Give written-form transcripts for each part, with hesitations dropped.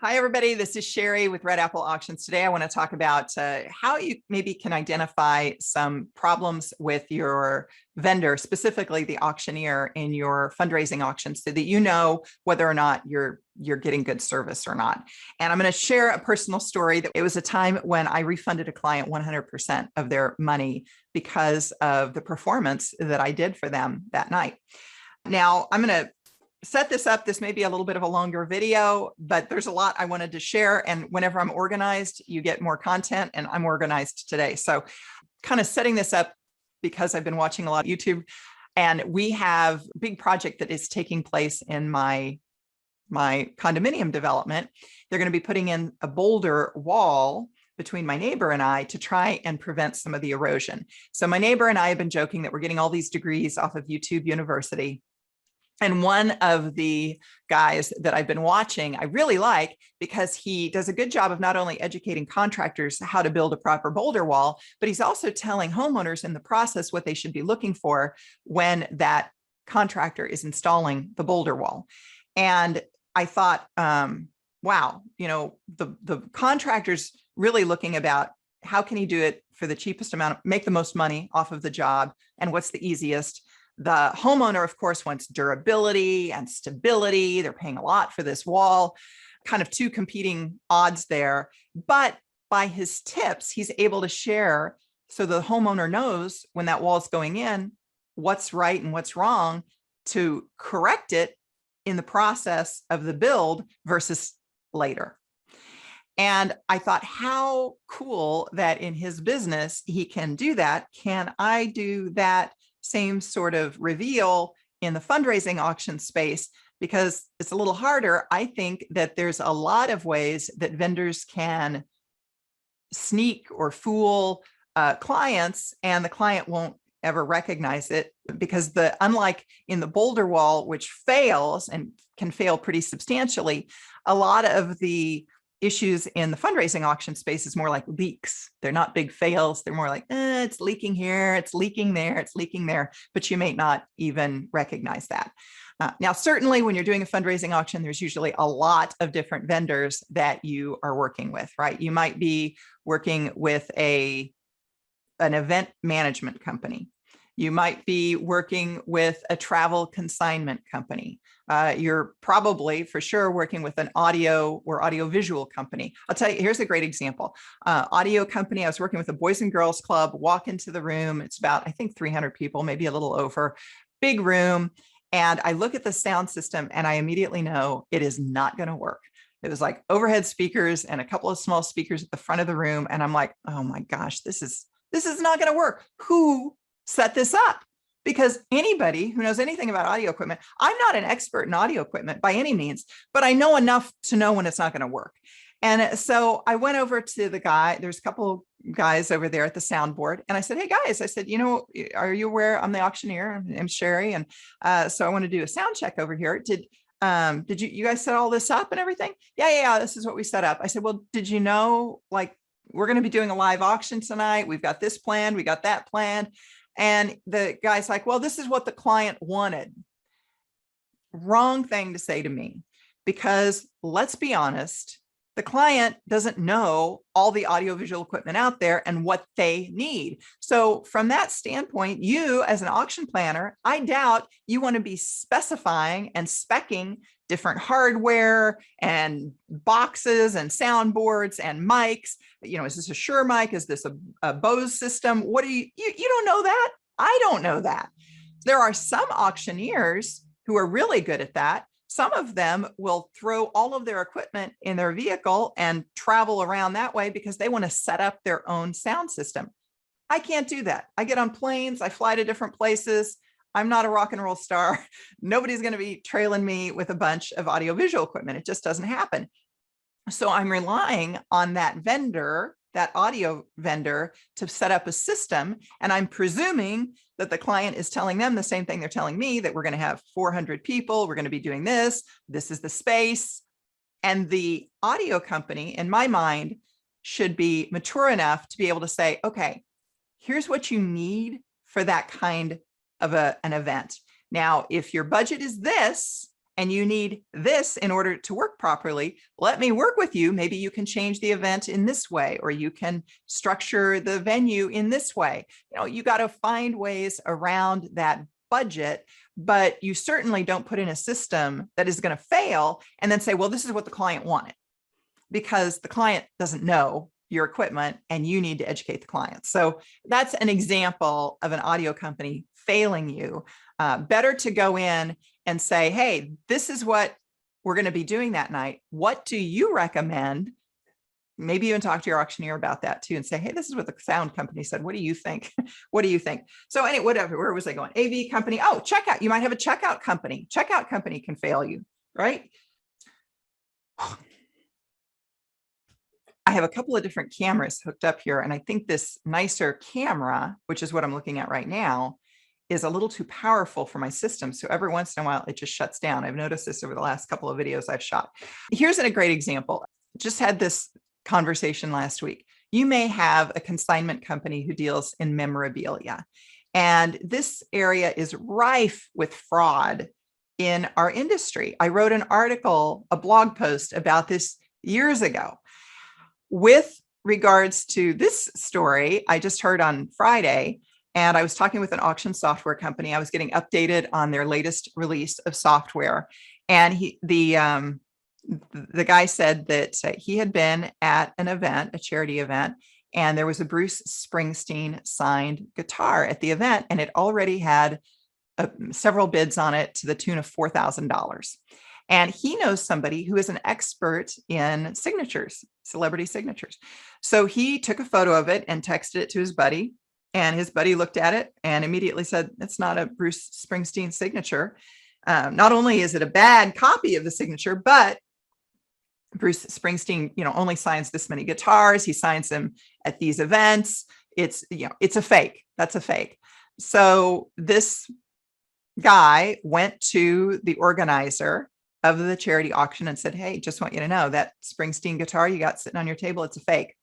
Hi, everybody. This is Sherry with Red Apple Auctions. Today, I want to talk about how you maybe can identify some problems with your vendor, specifically the auctioneer in your fundraising auction, so that you know whether or not you're getting good service or not. And I'm going to share a personal story. That it was a time when I refunded a client 100% of their money because of the performance that I did for them that night. Now, I'm going to set this up. This may be a little bit of a longer video, but there's a lot I wanted to share. And whenever I'm organized, you get more content, and I'm organized today. So kind of setting this up because I've been watching a lot of YouTube, and we have a big project that is taking place in my condominium development. They're going to be putting in a boulder wall between my neighbor and I to try and prevent some of the erosion. So my neighbor and I have been joking that we're getting all these degrees off of YouTube University. And one of the guys that I've been watching, I really like, because he does a good job of not only educating contractors how to build a proper boulder wall, but he's also telling homeowners in the process what they should be looking for when that contractor is installing the boulder wall. And I thought, wow, the contractor's really looking about how can he do it for the cheapest amount, make the most money off of the job, and what's the easiest. The homeowner, of course, wants durability and stability. They're paying a lot for this wall, kind of two competing odds there. But by his tips, he's able to share so the homeowner knows when that wall is going in, what's right and what's wrong to correct it in the process of the build versus later. And I thought, how cool that in his business, he can do that. Can I do that same sort of reveal in the fundraising auction space? Because it's a little harder. I think that there's a lot of ways that vendors can sneak or fool clients, and the client won't ever recognize it, because unlike in the boulder wall, which fails and can fail pretty substantially, a lot of the issues in the fundraising auction space is more like leaks. They're not big fails. They're more like, it's leaking here, it's leaking there, it's leaking there, but you may not even recognize that. Now, certainly when you're doing a fundraising auction, there's usually a lot of different vendors that you are working with, right? You might be working with an event management company. You might be working with a travel consignment company. You're probably for sure working with an audio or audiovisual company. I'll tell you, here's a great example. Audio company, I was working with a Boys and Girls Club, walk into the room. It's about, I think, 300 people, maybe a little over, big room. And I look at the sound system and I immediately know it is not going to work. It was like overhead speakers and a couple of small speakers at the front of the room. And I'm like, oh my gosh, this is not going to work. Who set this up? Because anybody who knows anything about audio equipment, I'm not an expert in audio equipment by any means, but I know enough to know when it's not going to work. And so I went over to the guy, there's a couple guys over there at the soundboard. And I said, hey guys, I said, are you aware I'm the auctioneer? I'm Sherry. And so I want to do a sound check over here. Did you guys set all this up and everything? Yeah, this is what we set up. I said, well, did you know, like, we're going to be doing a live auction tonight. We've got this planned. We got that planned. And the guy's like, well, this is what the client wanted. Wrong thing to say to me, because let's be honest, the client doesn't know all the audiovisual equipment out there and what they need. So from that standpoint, you as an auction planner, I doubt you want to be specifying and speccing different hardware and boxes and soundboards and mics. Is this a Shure mic? Is this a Bose system? What do you don't know that? I don't know that. There are some auctioneers who are really good at that. Some of them will throw all of their equipment in their vehicle and travel around that way because they want to set up their own sound system. I can't do that. I get on planes, I fly to different places. I'm not a rock and roll star. Nobody's going to be trailing me with a bunch of audiovisual equipment. It just doesn't happen. So I'm relying on that vendor, that audio vendor, to set up a system. And I'm presuming that the client is telling them the same thing they're telling me, that we're going to have 400 people. We're going to be doing this. This is the space. And the audio company, in my mind, should be mature enough to be able to say, okay, here's what you need for that kind of an event. Now, if your budget is this, and you need this in order to work properly. Let me work with you. Maybe you can change the event in this way, or you can structure the venue in this way. You got to find ways around that budget, but you certainly don't put in a system that is going to fail and then say, well, this is what the client wanted, because the client doesn't know your equipment and you need to educate the client. So that's an example of an audio company failing you. Better to go in and say, hey, this is what we're going to be doing that night. What do you recommend? Maybe even talk to your auctioneer about that too and say, hey, this is what the sound company said. What do you think? What do you think? So anyway, whatever, where was I going? AV company. Oh, checkout. You might have a checkout company. Checkout company can fail you, right? I have a couple of different cameras hooked up here, and I think this nicer camera, which is what I'm looking at right now, is a little too powerful for my system. So every once in a while, it just shuts down. I've noticed this over the last couple of videos I've shot. Here's a great example. Just had this conversation last week. You may have a consignment company who deals in memorabilia, and this area is rife with fraud in our industry. I wrote an article, a blog post about this years ago. With regards to this story, I just heard on Friday, and I was talking with an auction software company. I was getting updated on their latest release of software. And the guy said that he had been at an event, a charity event, and there was a Bruce Springsteen signed guitar at the event, and it already had several bids on it to the tune of $4,000. And he knows somebody who is an expert in signatures, celebrity signatures. So he took a photo of it and texted it to his buddy. And his buddy looked at it and immediately said, it's not a Bruce Springsteen signature. Not only is it a bad copy of the signature, but Bruce Springsteen, only signs this many guitars. He signs them at these events. It's a fake. That's a fake. So this guy went to the organizer of the charity auction and said, hey, just want you to know that Springsteen guitar you got sitting on your table, it's a fake.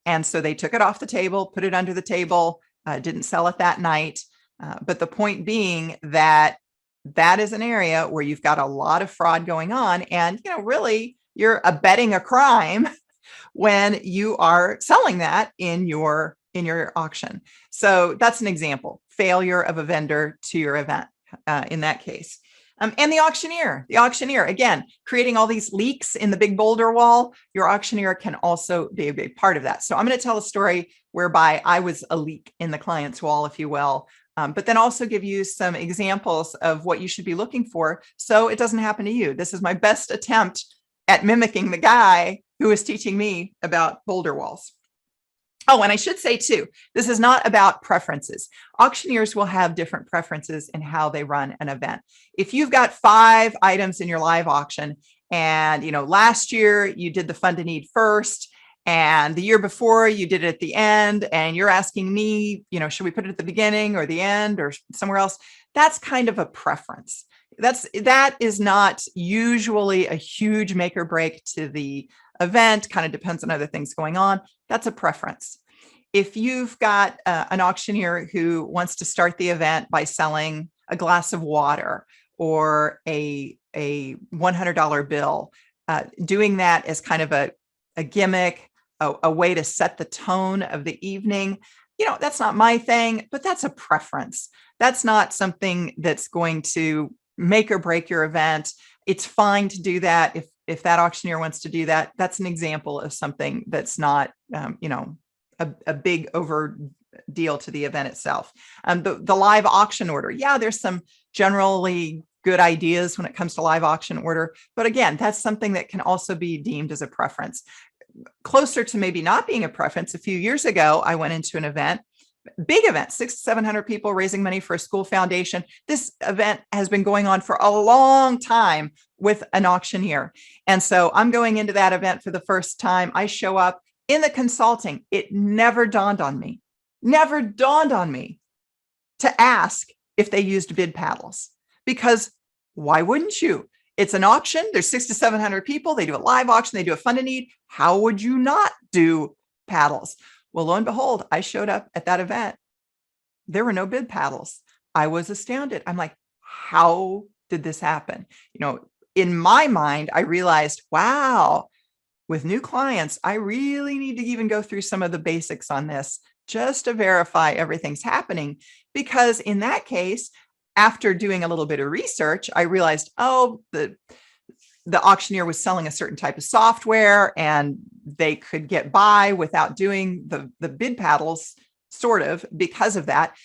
And so they took it off the table, put it under the table, didn't sell it that night. But the point being that is an area where you've got a lot of fraud going on. And, really, you're abetting a crime when you are selling that in your auction. So that's an example, failure of a vendor to your event in that case. And the auctioneer, again, creating all these leaks in the big boulder wall, your auctioneer can also be a big part of that. So I'm going to tell a story whereby I was a leak in the client's wall, if you will, but then also give you some examples of what you should be looking for so it doesn't happen to you. This is my best attempt at mimicking the guy who was teaching me about boulder walls. Oh, and I should say too, this is not about preferences. Auctioneers will have different preferences in how they run an event. If you've got 5 items in your live auction and, last year you did the fund to need first and the year before you did it at the end and you're asking me, should we put it at the beginning or the end or somewhere else? That's kind of a preference. That is not usually a huge make or break to the event, kind of depends on other things going on. That's a preference. If you've got an auctioneer who wants to start the event by selling a glass of water or a $100 bill, doing that as kind of a gimmick, a way to set the tone of the evening, that's not my thing, but that's a preference. That's not something that's going to make or break your event. It's fine to do that. If that auctioneer wants to do that, that's an example of something that's not, a big over deal to the event itself. The live auction order. Yeah, there's some generally good ideas when it comes to live auction order. But again, that's something that can also be deemed as a preference. Closer to maybe not being a preference, a few years ago, I went into an event, big event, 600 to 700 people raising money for a school foundation. This event has been going on for a long time with an auctioneer. And so I'm going into that event for the first time. I show up in the consulting. It never dawned on me to ask if they used bid paddles, because why wouldn't you? It's an auction. There's 600 to 700 people. They do a live auction. They do a fund to need. How would you not do paddles? Well, lo and behold, I showed up at that event. There were no bid paddles. I was astounded. I'm like, how did this happen? in my mind, I realized, wow, with new clients, I really need to even go through some of the basics on this just to verify everything's happening. Because in that case, after doing a little bit of research, I realized, oh, the auctioneer was selling a certain type of software and they could get by without doing the bid paddles, sort of, because of that.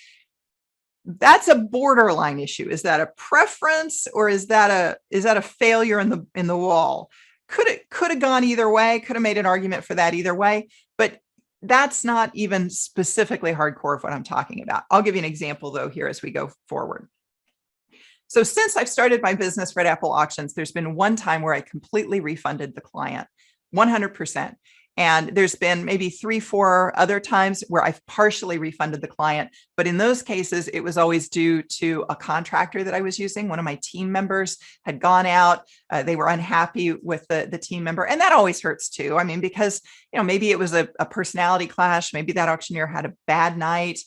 That's a borderline issue. Is that a preference, or is that a failure in the wall? Could have gone either way, could have made an argument for that either way, but that's not even specifically hardcore of what I'm talking about. I'll give you an example though here as we go forward. So since I've started my business, Red Apple Auctions, there's been one time where I completely refunded the client, 100%. And there's been maybe 3, 4 other times where I've partially refunded the client. But in those cases, it was always due to a contractor that I was using. One of my team members had gone out. They were unhappy with the team member. And that always hurts too. I mean, because, maybe it was a personality clash. Maybe that auctioneer had a bad night.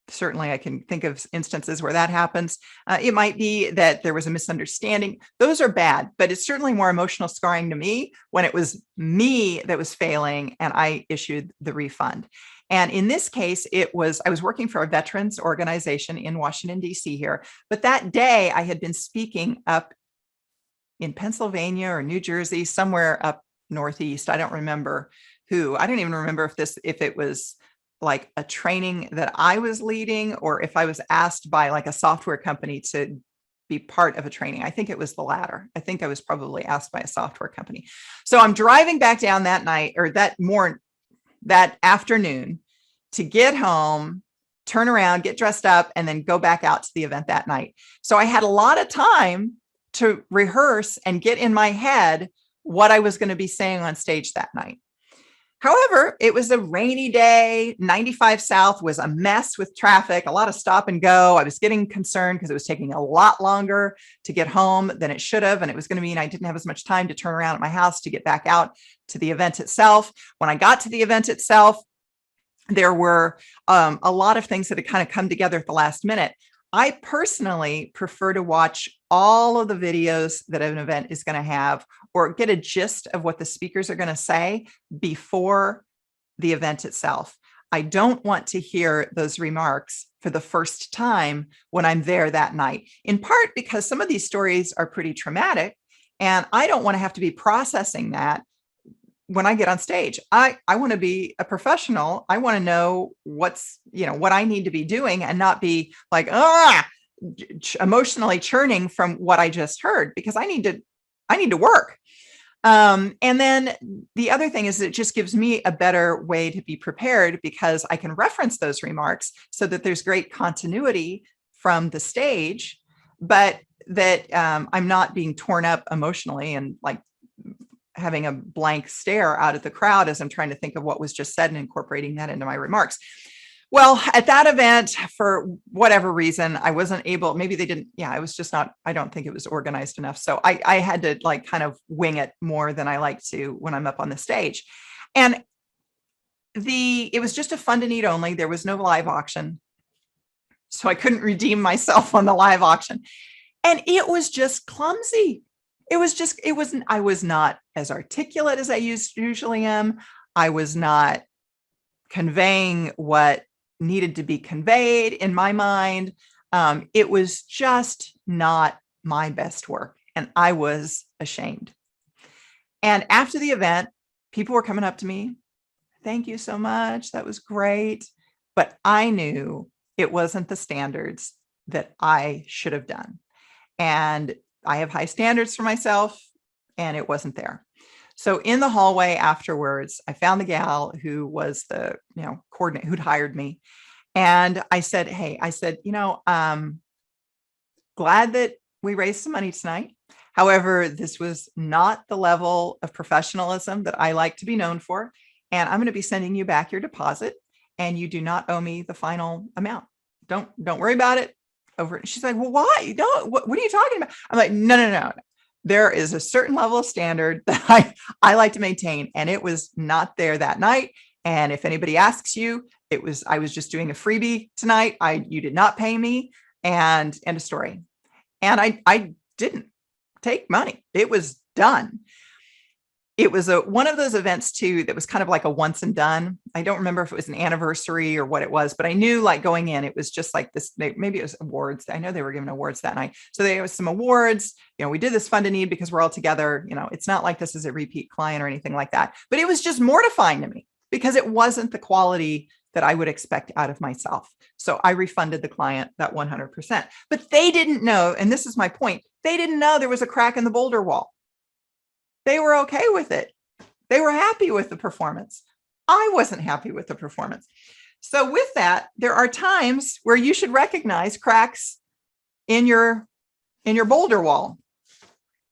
Certainly I can think of instances where that happens. It might be that there was a misunderstanding. Those are bad, but it's certainly more emotional scarring to me when it was me that was failing and I issued the refund. And in this case, I was working for a veterans organization in Washington, D.C. here. But that day I had been speaking up in Pennsylvania or New Jersey, somewhere up Northeast. I don't remember who. I don't even remember if it was like a training that I was leading, or if I was asked by like a software company to be part of a training. I think it was the latter. I think I was probably asked by a software company. So I'm driving back down that night, or that afternoon, to get home, turn around, get dressed up, and then go back out to the event that night. So I had a lot of time to rehearse and get in my head what I was going to be saying on stage that night. However, it was a rainy day. 95 South was a mess with traffic, a lot of stop and go. I was getting concerned because it was taking a lot longer to get home than it should have. And it was going to mean I didn't have as much time to turn around at my house to get back out to the event itself. When I got to the event itself, there were a lot of things that had kind of come together at the last minute. I personally prefer to watch all of the videos that an event is going to have, or get a gist of what the speakers are going to say before the event itself. I don't want to hear those remarks for the first time when I'm there that night, in part because some of these stories are pretty traumatic, and I don't want to have to be processing that when I get on stage. I want to be a professional. I want to know what I need to be doing, and not be like, emotionally churning from what I just heard, because I need to work. And then the other thing is it just gives me a better way to be prepared, because I can reference those remarks so that there's great continuity from the stage, but that I'm not being torn up emotionally and like having a blank stare out at the crowd as I'm trying to think of what was just said and incorporating that into my remarks. Well, at that event, for whatever reason, I wasn't able, maybe they didn't, I was just not, I don't think it was organized enough. So I had to like kind of wing it more than I like to when I'm up on the stage. And it was just a fund and eat only. There was no live auction. So I couldn't redeem myself on the live auction. And it was just clumsy. I was not as articulate as I usually am. I was not conveying what needed to be conveyed in my mind. It was just not my best work, and I was ashamed. And after the event, people were coming up to me. Thank you so much. That was great. But I knew it wasn't the standards that I should have done. And I have high standards for myself, and it wasn't there. So in the hallway afterwards, I found the gal who was the coordinator who'd hired me. And I said, hey, glad that we raised some money tonight. However, this was not the level of professionalism that I like to be known for. And I'm going to be sending you back your deposit, and you do not owe me the final amount. Don't worry about it. Over. She's like, well, why? What are you talking about? I'm like, no. There is a certain level of standard that I like to maintain, and it was not there that night. And if anybody asks you, I was just doing a freebie tonight. You did not pay me, and end of story. And I didn't take money. It was done. It was one of those events too that was kind of like a once and done. I don't remember if it was an anniversary or what it was, but I knew like going in, it was just like this. Maybe it was awards. I know they were giving awards that night. So there was some awards. We did this fund to need because we're all together. It's not like this is a repeat client or anything like that. But it was just mortifying to me because it wasn't the quality that I would expect out of myself. So I refunded the client that 100%. But they didn't know, and this is my point, they didn't know there was a crack in the boulder wall. They were okay with it. They were happy with the performance. I wasn't happy with the performance. So with that, there are times where you should recognize cracks in your boulder wall.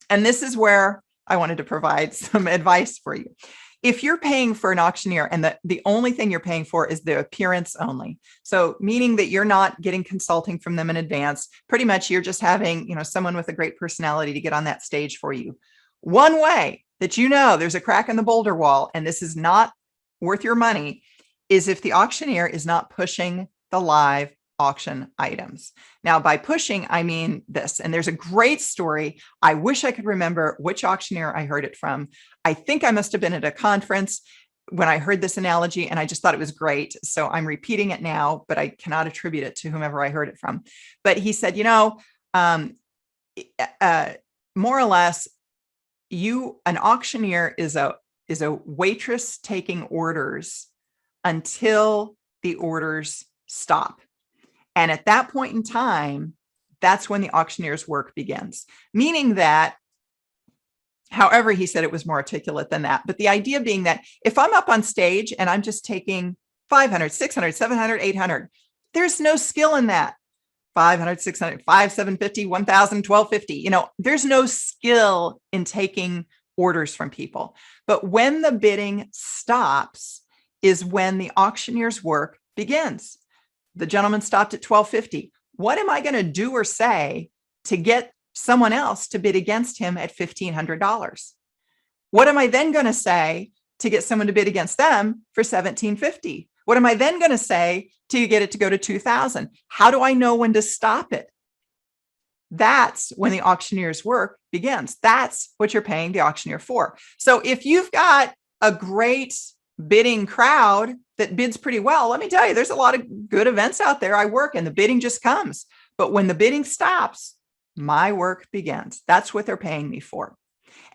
And this is where I wanted to provide some advice for you. If you're paying for an auctioneer and the only thing you're paying for is the appearance only, so meaning that you're not getting consulting from them in advance, pretty much you're just having, someone with a great personality to get on that stage for you. One way that there's a crack in the boulder wall and this is not worth your money is if the auctioneer is not pushing the live auction items. Now, by pushing, I mean this, and there's a great story. I wish I could remember which auctioneer I heard it from. I think I must have been at a conference when I heard this analogy, and I just thought it was great. So I'm repeating it now, but I cannot attribute it to whomever I heard it from. But he said, more or less, an auctioneer is a waitress taking orders until the orders stop. And at that point in time, that's when the auctioneer's work begins. Meaning that, however, he said it was more articulate than that. But the idea being that if I'm up on stage and I'm just taking 500, 600, 700, 800, there's no skill in that. 500, 600, 5, 750, 1,000, 1,250. There's no skill in taking orders from people. But when the bidding stops is when the auctioneer's work begins. The gentleman stopped at 1,250. What am I going to do or say to get someone else to bid against him at $1,500? What am I then going to say to get someone to bid against them for $1,750? What am I then going to say to get it to go to 2,000? How do I know when to stop it? That's when the auctioneer's work begins. That's what you're paying the auctioneer for. So if you've got a great bidding crowd that bids pretty well, let me tell you, there's a lot of good events out there. I work and the bidding just comes. But when the bidding stops, my work begins. That's what they're paying me for.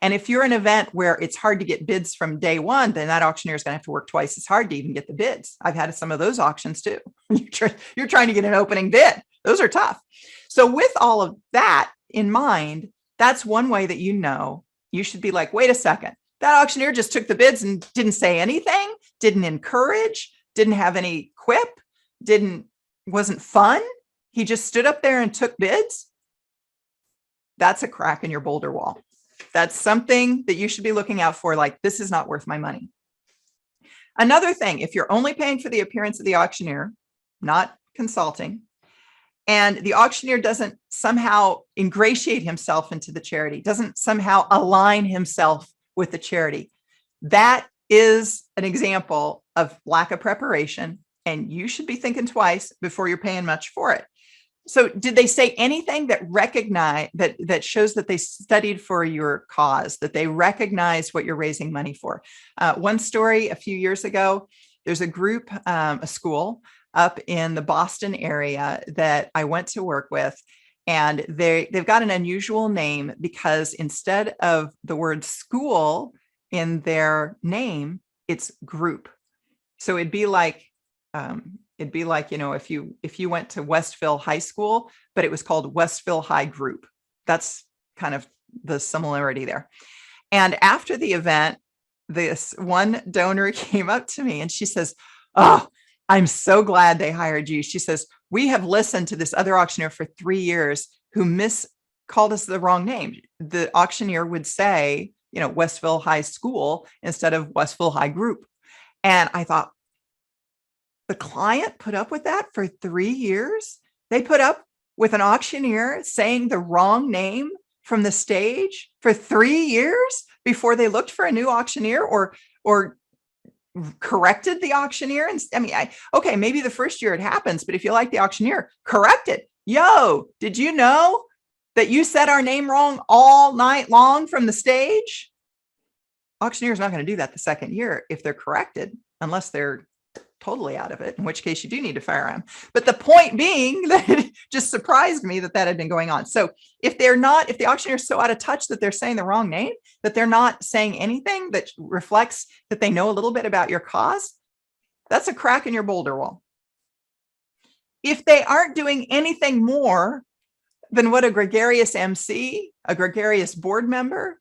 And if you're an event where it's hard to get bids from day one, then that auctioneer is going to have to work twice as hard to even get the bids. I've had some of those auctions too. You're trying to get an opening bid. Those are tough. So with all of that in mind, that's one way that you should be like, wait a second, that auctioneer just took the bids and didn't say anything, didn't encourage, didn't have any quip, wasn't fun. He just stood up there and took bids. That's a crack in your boulder wall. That's something that you should be looking out for. Like, this is not worth my money. Another thing, if you're only paying for the appearance of the auctioneer, not consulting, and the auctioneer doesn't somehow ingratiate himself into the charity, doesn't somehow align himself with the charity, that is an example of lack of preparation. And you should be thinking twice before you're paying much for it. So did they say anything that that shows that they studied for your cause, that they recognize what you're raising money for? One story a few years ago, there's a group, a school up in the Boston area that I went to work with, and they've got an unusual name because instead of the word school in their name, it's group. So it'd be like, if you went to Westville High School, but it was called Westville High Group. That's kind of the similarity there. And after the event, this one donor came up to me and she says, "Oh, I'm so glad they hired you." She says, "We have listened to this other auctioneer for 3 years who called us the wrong name. The auctioneer would say, Westville High School instead of Westville High Group." And I thought, the client put up with that for 3 years? They put up with an auctioneer saying the wrong name from the stage for 3 years before they looked for a new auctioneer or corrected the auctioneer. And okay, maybe the first year it happens, but if you like the auctioneer, correct it. Yo, did you know that you said our name wrong all night long from the stage? Auctioneer is not going to do that the second year if they're corrected, unless they're totally out of it, in which case you do need to fire them. But the point being that it just surprised me that had been going on. So if the auctioneer is so out of touch that they're saying the wrong name, that they're not saying anything that reflects that they know a little bit about your cause, that's a crack in your boulder wall. If they aren't doing anything more than what a gregarious MC, a gregarious board member,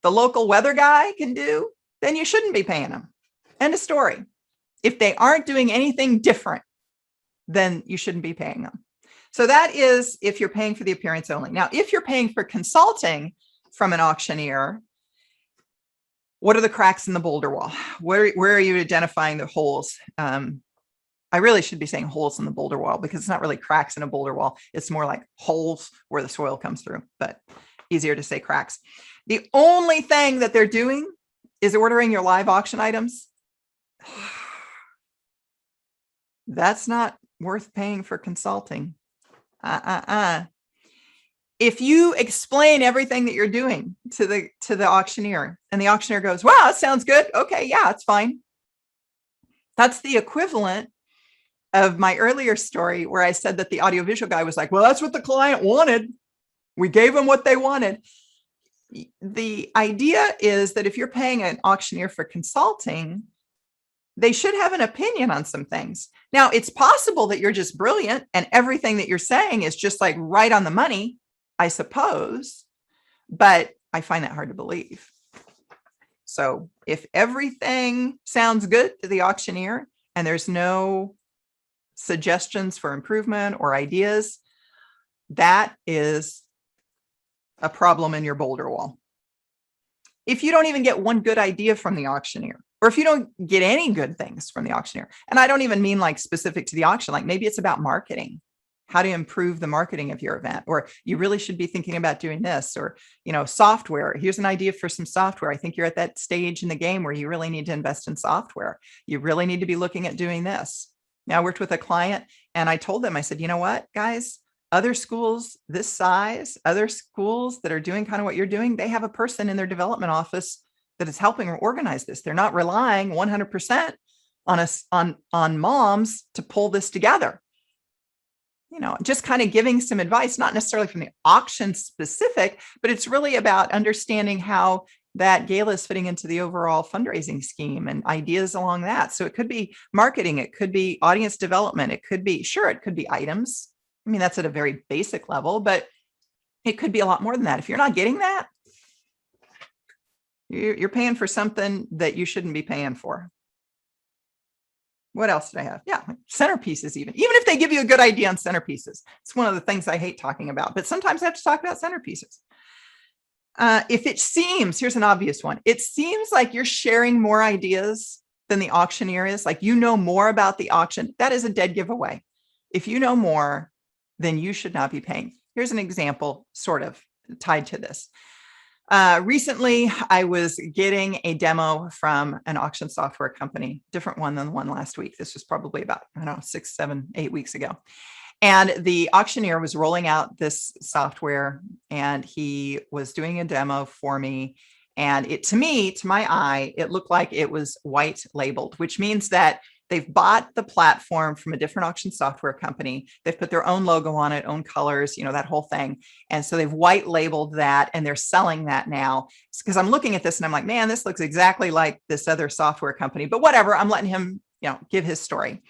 the local weather guy can do, then you shouldn't be paying them. End of story. If they aren't doing anything different, then you shouldn't be paying them. So that is if you're paying for the appearance only. Now, if you're paying for consulting from an auctioneer, what are the cracks in the boulder wall? Where are you identifying the holes? I really should be saying holes in the boulder wall, because it's not really cracks in a boulder wall. It's more like holes where the soil comes through, but easier to say cracks. The only thing that they're doing is ordering your live auction items. That's not worth paying for consulting. If you explain everything that you're doing to the auctioneer, and the auctioneer goes, wow, that sounds good. Okay, yeah, it's fine. That's the equivalent of my earlier story where I said that the audiovisual guy was like, well, that's what the client wanted. We gave them what they wanted. The idea is that if you're paying an auctioneer for consulting, they should have an opinion on some things. Now, it's possible that you're just brilliant and everything that you're saying is just like right on the money, I suppose, but I find that hard to believe. So if everything sounds good to the auctioneer and there's no suggestions for improvement or ideas, that is a problem in your boulder wall. If you don't even get one good idea from the auctioneer, or if you don't get any good things from the auctioneer, and I don't even mean like specific to the auction, like maybe it's about marketing, how to improve the marketing of your event, or you really should be thinking about doing this, or, software. Here's an idea for some software. I think you're at that stage in the game where you really need to invest in software. You really need to be looking at doing this. Now, I worked with a client and I told them, I said, you know what, guys, other schools this size, other schools that are doing kind of what you're doing, they have a person in their development office that is helping organize this. They're not relying 100% on us, on moms to pull this together. Just kind of giving some advice, not necessarily from the auction specific, but it's really about understanding how that gala is fitting into the overall fundraising scheme and ideas along that. So it could be marketing, it could be audience development, it could be items. I mean, that's at a very basic level, but it could be a lot more than that. If you're not getting that, you're paying for something that you shouldn't be paying for. What else did I have? Yeah, centerpieces even if they give you a good idea on centerpieces. It's one of the things I hate talking about, but sometimes I have to talk about centerpieces. If it seems, here's an obvious one. It seems like you're sharing more ideas than the auctioneer is, like you know more about the auction. That is a dead giveaway. If you know more, then you should not be paying. Here's an example sort of tied to this. Recently, I was getting a demo from an auction software company, different one than the one last week. This was probably about, 6, 7, 8 weeks ago. And the auctioneer was rolling out this software and he was doing a demo for me. And to my eye, it looked like it was white labeled, which means that they've bought the platform from a different auction software company. They've put their own logo on it, own colors, that whole thing. And so they've white labeled that and they're selling that now. Because I'm looking at this and I'm like, man, this looks exactly like this other software company, but whatever, I'm letting him, give his story.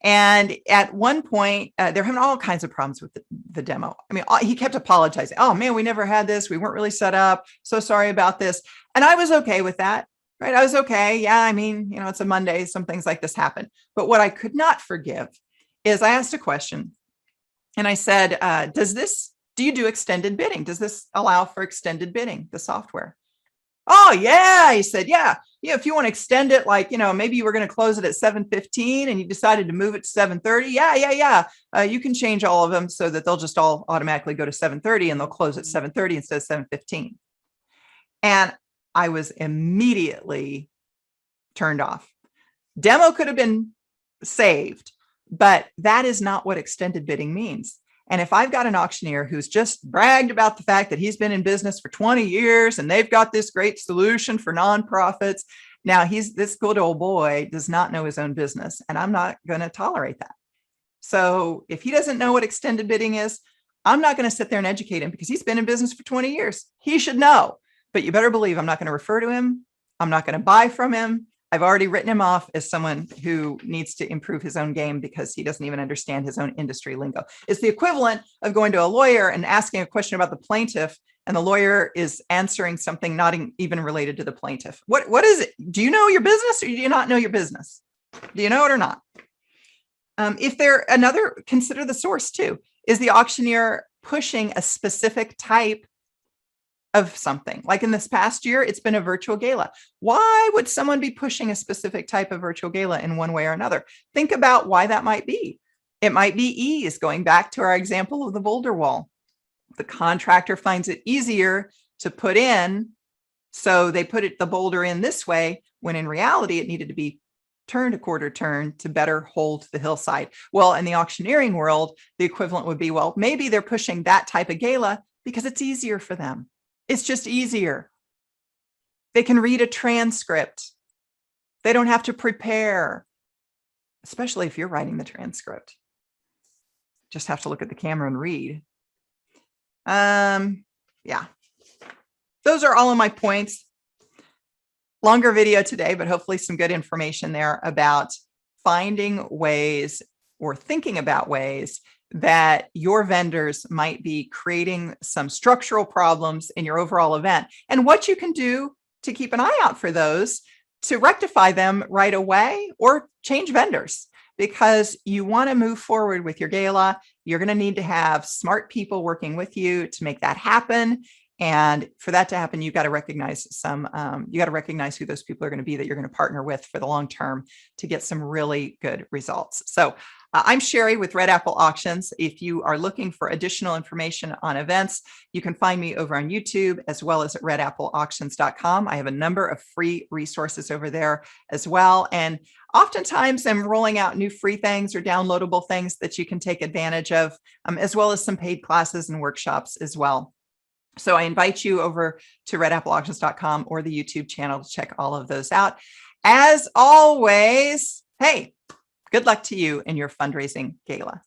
And at one point, they're having all kinds of problems with the demo. I mean, he kept apologizing. Oh man, we never had this. We weren't really set up. So sorry about this. And I was okay with that. Right. I was okay. Yeah. I mean, it's a Monday. Some things like this happen. But what I could not forgive is I asked a question and I said, do you do extended bidding? Does this allow for extended bidding, the software? Oh, yeah. He said, yeah. If you want to extend it, like, maybe you were going to close it at 7:15 and you decided to move it to 7:30. Yeah. You can change all of them so that they'll just all automatically go to 7:30 and they'll close at 7:30 instead of 7:15. And I was immediately turned off. Demo could have been saved, but that is not what extended bidding means. And if I've got an auctioneer who's just bragged about the fact that he's been in business for 20 years and they've got this great solution for nonprofits, now this good old boy does not know his own business, and I'm not going to tolerate that. So if he doesn't know what extended bidding is, I'm not going to sit there and educate him because he's been in business for 20 years. He should know, but you better believe I'm not going to refer to him. I'm not going to buy from him. I've already written him off as someone who needs to improve his own game because he doesn't even understand his own industry lingo. It's the equivalent of going to a lawyer and asking a question about the plaintiff, and the lawyer is answering something not even related to the plaintiff. What is it? Do you know your business or do you not know your business? Do you know it or not? Consider the source too. Is the auctioneer pushing a specific type of something? Like in this past year, it's been a virtual gala. Why would someone be pushing a specific type of virtual gala in one way or another? Think about why that might be. It might be ease, going back to our example of the boulder wall. The contractor finds it easier to put in, so they put the boulder in this way, when in reality, it needed to be turned a quarter turn to better hold the hillside. Well, in the auctioneering world, the equivalent would be, well, maybe they're pushing that type of gala because it's easier for them. It's just easier. They can read a transcript. They don't have to prepare, especially if you're writing the transcript. Just have to look at the camera and read. Yeah, those are all of my points. Longer video today, but hopefully some good information there about finding ways or thinking about ways that your vendors might be creating some structural problems in your overall event, and what you can do to keep an eye out for those to rectify them right away or change vendors. Because you want to move forward with your gala, you're going to need to have smart people working with you to make that happen. And for that to happen, you've got to recognize who those people are going to be that you're going to partner with for the long term to get some really good results. So I'm Sherry with Red Apple Auctions. If you are looking for additional information on events, you can find me over on YouTube as well as at redappleauctions.com. I have a number of free resources over there as well. And oftentimes I'm rolling out new free things or downloadable things that you can take advantage of, as well as some paid classes and workshops as well. So I invite you over to redappleauctions.com or the YouTube channel to check all of those out. As always, hey, good luck to you in your fundraising gala.